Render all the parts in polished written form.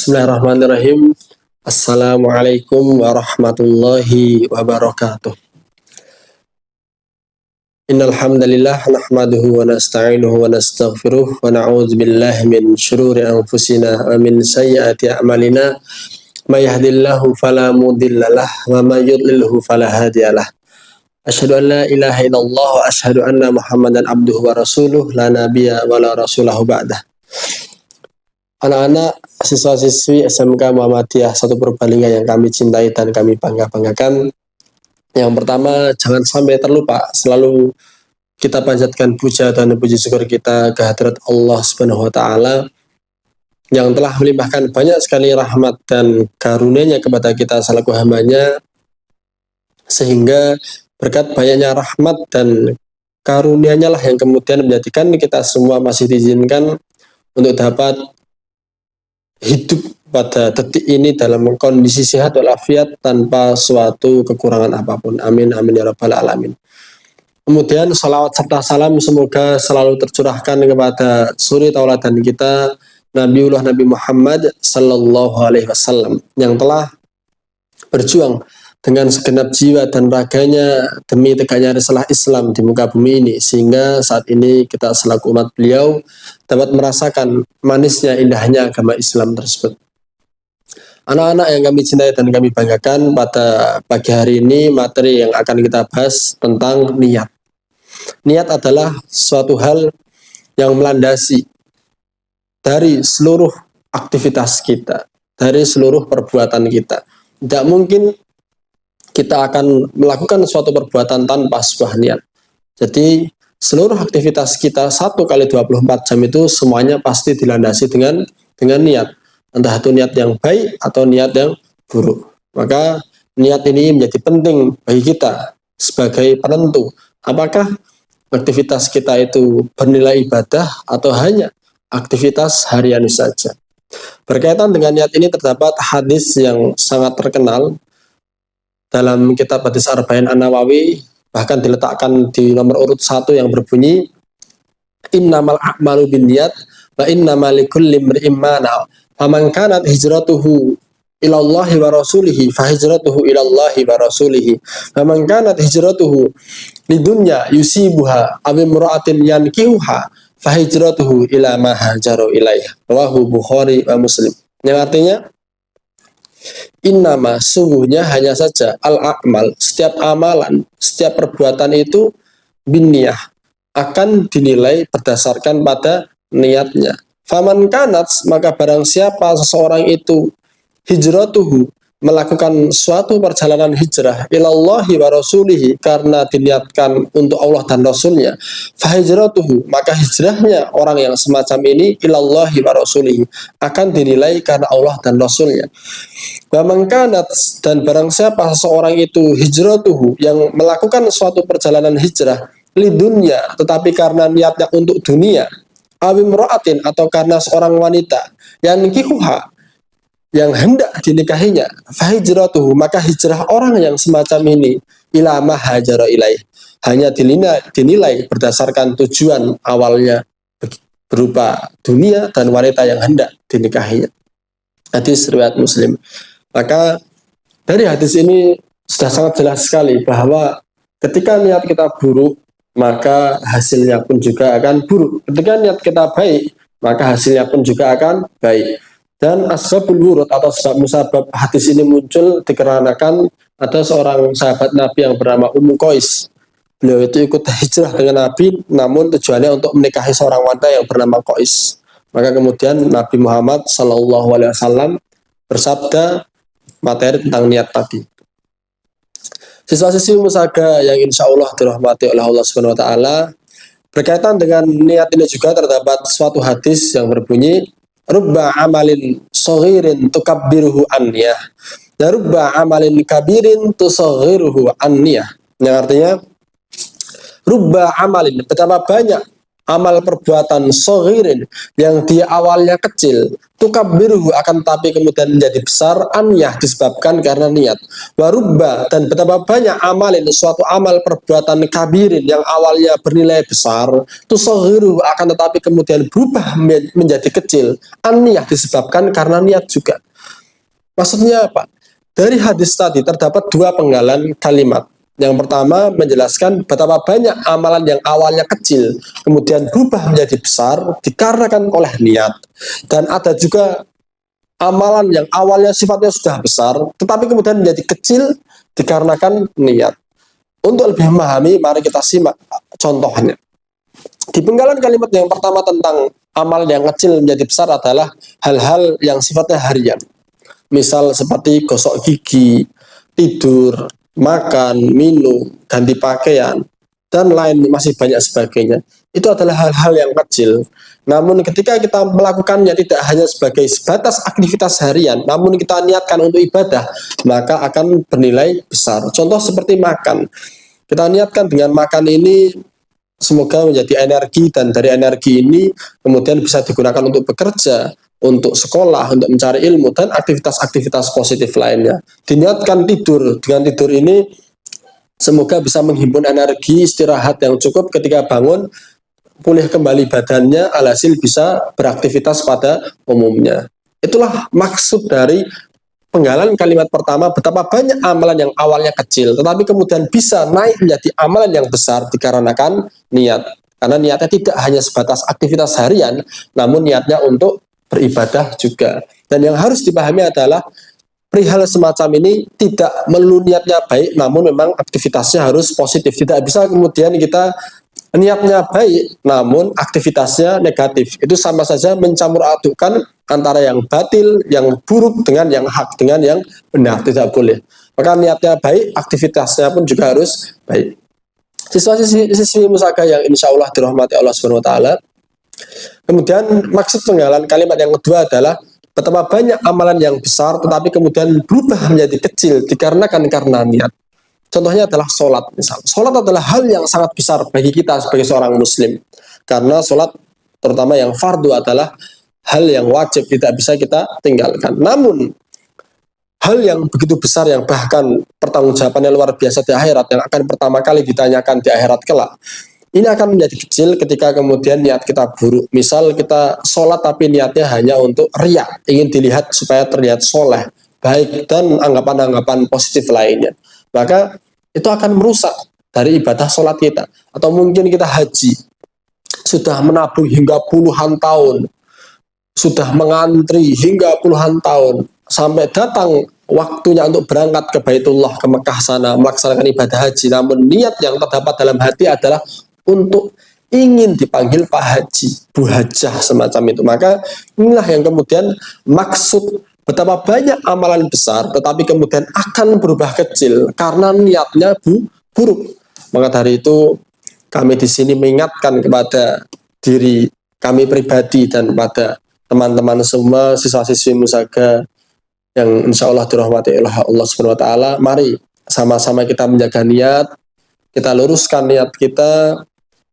Bismillahirrahmanirrahim. Assalamualaikum warahmatullahi wabarakatuh. Innal hamdalillah nahmaduhu wa nasta'inuhu wa nastaghfiruh wa na'udzu billahi min shururi anfusina wa min sayyiati a'malina. May yahdihillahu fala mudhillalah wa may yudlilhu fala hadiyalah. Asyhadu an la ilaha illallah wa asyhadu anna Muhammadan abduhu wa rasuluh la nabiyya wa la rasulahu ba'dah. Anak-anak siswa-siswi SMK Muhammadiyah 1 Purbalingga yang kami cintai dan kami bangga-banggakan. Yang pertama, jangan sampai terlupa selalu kita panjatkan puja dan puji syukur kita ke hadirat Allah Subhanahu wa taala yang telah melimpahkan banyak sekali rahmat dan karunia-Nya kepada kita selaku hamba-Nya, sehingga berkat banyaknya rahmat dan karunia-Nya lah yang kemudian menjadikan kita semua masih diizinkan untuk dapat hidup pada detik ini dalam kondisi sehat walafiat tanpa suatu kekurangan apapun. Amin amin ya rabbal alamin. Kemudian salawat serta salam semoga selalu tercurahkan kepada suri tauladan kita Nabiullah Nabi Muhammad sallallahu alaihi wasallam yang telah berjuang dengan segenap jiwa dan raganya demi tegaknya risalah Islam di muka bumi ini, sehingga saat ini kita selaku umat beliau dapat merasakan manisnya indahnya agama Islam tersebut. Anak-anak yang kami cintai dan kami banggakan, pada pagi hari ini materi yang akan kita bahas tentang niat. Niat adalah suatu hal yang melandasi dari seluruh aktivitas kita, dari seluruh perbuatan kita. Tidak mungkin kita akan melakukan suatu perbuatan tanpa sebuah niat. Jadi seluruh aktivitas kita 1 kali 24 jam itu semuanya pasti dilandasi dengan niat. Entah itu niat yang baik atau niat yang buruk. Maka niat ini menjadi penting bagi kita sebagai penentu apakah aktivitas kita itu bernilai ibadah atau hanya aktivitas harian saja. Berkaitan dengan niat ini terdapat hadis yang sangat terkenal dalam kitab hadis Arba'in An-Nawawi, bahkan diletakkan di nomor urut 1 yang berbunyi innamal a'malu binniyat wa innamal likulli imri'in ma nawa. Faman kanat hijratuhu ilallahi wa rasulihi fa hijratuhu ilallahi wa rasulihi. Faman kanat hijratuhu lidunya yusibuha aw imra'atin yankihuha fa hijratuhu ila ma hajaru ilaihi. Rawahu Bukhari wa Muslim. Yang artinya innama, sungguhnya hanya saja, al-a'mal, setiap amalan, setiap perbuatan itu binniyah, akan dinilai berdasarkan pada niatnya. Faman kanat, maka barang siapa seseorang itu hijratuhu, melakukan suatu perjalanan hijrah ilallahi wa rasulihi, karena diniatkan untuk Allah dan Rasulnya, fahijratuhu, maka hijrahnya orang yang semacam ini ilallahi wa rasulihi, akan dinilai karena Allah dan Rasulnya. Waman kanat, dan barang siapa seseorang itu hijratuhu, yang melakukan suatu perjalanan hijrah lidunya, tetapi karena niatnya untuk dunia, awimro'atin, atau karena seorang wanita yang kihuha, yang hendak dinikahinya, fahijratuhu, maka hijrah orang yang semacam ini ila ma hajara ilaih, hanya dinilai berdasarkan tujuan awalnya berupa dunia dan wanita yang hendak dinikahinya. Hadis riwayat Muslim. Maka dari hadis ini sudah sangat jelas sekali bahwa ketika niat kita buruk, maka hasilnya pun juga akan buruk. Ketika niat kita baik, maka hasilnya pun juga akan baik. Dan asbabul wurud atau musabab hadis ini muncul dikarenakan ada seorang sahabat Nabi yang bernama Ummu Qais. Beliau itu ikut hijrah dengan Nabi, namun tujuannya untuk menikahi seorang wanita yang bernama Qais. Maka kemudian Nabi Muhammad SAW bersabda materi tentang niat tadi. Siswa-siswi Musaga yang insya Allah dirahmati oleh Allah Subhanahu wa taala, berkaitan dengan niat ini juga terdapat suatu hadis yang berbunyi rubba amalin saghirin tukabbiruhu anniyah, dan rubba amalin kabirin tusaghiruhu anniyah. Yang artinya rubba amalin, betapa banyak amal perbuatan shaghirin yang dia awalnya kecil, tukabbiruhu akan tapi kemudian menjadi besar, aniyah disebabkan karena niat. Warubba dan betapa banyak amalin suatu amal perbuatan kabirin yang awalnya bernilai besar, tusaghiruhu akan tetapi kemudian berubah menjadi kecil, aniyah disebabkan karena niat juga. Maksudnya apa? Dari hadis tadi terdapat dua penggalan kalimat. Yang pertama menjelaskan betapa banyak amalan yang awalnya kecil kemudian berubah menjadi besar dikarenakan oleh niat. Dan ada juga amalan yang awalnya sifatnya sudah besar tetapi kemudian menjadi kecil dikarenakan niat. Untuk lebih memahami, mari kita simak contohnya. Di penggalan kalimat yang pertama tentang amal yang kecil menjadi besar adalah hal-hal yang sifatnya harian. Misal seperti gosok gigi, tidur, makan, minum, ganti pakaian, dan lain masih banyak sebagainya. Itu adalah hal-hal yang kecil. Namun ketika kita melakukannya tidak hanya sebagai sebatas aktivitas harian, namun kita niatkan untuk ibadah, maka akan bernilai besar. Contoh seperti makan. Kita niatkan dengan makan ini semoga menjadi energi, dan dari energi ini kemudian bisa digunakan untuk bekerja, untuk sekolah, untuk mencari ilmu, dan aktivitas-aktivitas positif lainnya. Diniatkan tidur, dengan tidur ini semoga bisa menghimpun energi istirahat yang cukup ketika bangun, pulih kembali badannya, alhasil bisa beraktivitas pada umumnya. Itulah maksud dari penggalan kalimat pertama, betapa banyak amalan yang awalnya kecil, tetapi kemudian bisa naik menjadi amalan yang besar dikarenakan niat. Karena niatnya tidak hanya sebatas aktivitas harian, namun niatnya untuk beribadah juga. Dan yang harus dipahami adalah perihal semacam ini tidak melulu niatnya baik, namun memang aktivitasnya harus positif. Tidak bisa kemudian kita niatnya baik, namun aktivitasnya negatif. Itu sama saja mencampur adukan antara yang batil, yang buruk dengan yang hak, dengan yang benar. Tidak boleh. Maka niatnya baik, aktivitasnya pun juga harus baik. Siswa-siswi musaka yang insya Allah dirahmati Allah Subhanahu Wa Taala. Kemudian maksud penggalan kalimat yang kedua adalah betapa banyak amalan yang besar tetapi kemudian berubah menjadi kecil dikarenakan karena niat. Contohnya adalah sholat. Misal, sholat adalah hal yang sangat besar bagi kita sebagai seorang muslim. Karena sholat terutama yang fardu adalah hal yang wajib, tidak bisa kita tinggalkan. Namun hal yang begitu besar yang bahkan pertanggungjawabannya luar biasa di akhirat, yang akan pertama kali ditanyakan di akhirat kelak, ini akan menjadi kecil ketika kemudian niat kita buruk. Misal kita sholat tapi niatnya hanya untuk riya, ingin dilihat supaya terlihat soleh, baik, dan anggapan-anggapan positif lainnya. Maka itu akan merusak dari ibadah sholat kita. Atau mungkin kita haji, sudah menabung hingga puluhan tahun, sudah mengantri hingga puluhan tahun, sampai datang waktunya untuk berangkat ke Baitullah, ke Mekah sana, melaksanakan ibadah haji. Namun niat yang terdapat dalam hati adalah untuk ingin dipanggil Pak Haji, Bu Hajah, semacam itu. Maka inilah yang kemudian maksud betapa banyak amalan besar tetapi kemudian akan berubah kecil karena niatnya buruk. Maka dari itu kami di sini mengingatkan kepada diri kami pribadi dan pada teman-teman semua siswa-siswi musaka yang insya Allah dirahmati oleh Allah Subhanahu Wa Taala. Mari sama-sama kita menjaga niat, kita luruskan niat kita.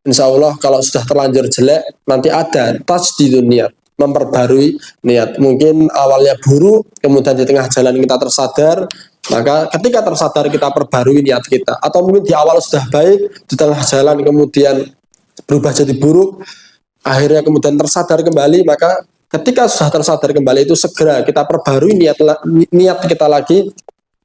Insya Allah kalau sudah terlanjur jelek, nanti ada tajdidun niat, memperbarui niat. Mungkin awalnya buruk, kemudian di tengah jalan kita tersadar, maka ketika tersadar kita perbarui niat kita. Atau mungkin di awal sudah baik, di tengah jalan kemudian berubah jadi buruk, akhirnya kemudian tersadar kembali, maka ketika sudah tersadar kembali itu segera kita perbarui niat kita lagi,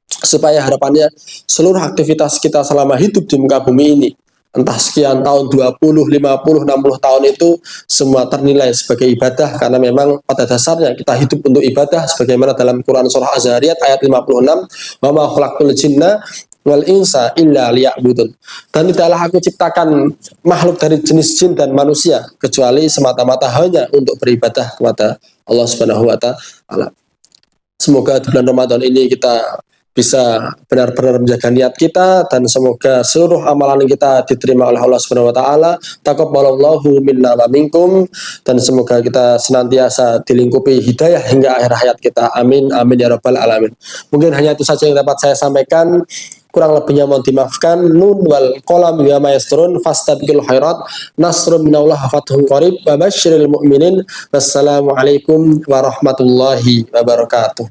supaya harapannya seluruh aktivitas kita selama hidup di muka bumi ini, entah sekian tahun, 20, 50, 60 tahun itu semua ternilai sebagai ibadah, karena memang pada dasarnya kita hidup untuk ibadah sebagaimana dalam Quran surah Az-Zariyat ayat 56, wa ma khalaqtul jinna wal insa illa liya'budun. Dan tidaklah aku ciptakan makhluk dari jenis jin dan manusia kecuali semata-mata hanya untuk beribadah kepada Allah Subhanahu wa taala. Semoga di bulan Ramadan ini kita bisa benar-benar menjaga niat kita, dan semoga seluruh amalan kita diterima oleh Allah Subhanahu wa taala. Taqabbalallahu minna wa minkum, dan semoga kita senantiasa dilingkupi hidayah hingga akhir hayat kita. Amin amin ya rabbal alamin. Mungkin hanya itu saja yang dapat saya sampaikan. kurang lebihnya mohon dimaafkan. Nun wal qalam wa ma yasturun fastabiqul khairat, nasrun minallah fathun qarib wa basyiril mu'minin. Wassalamualaikum warahmatullahi wabarakatuh.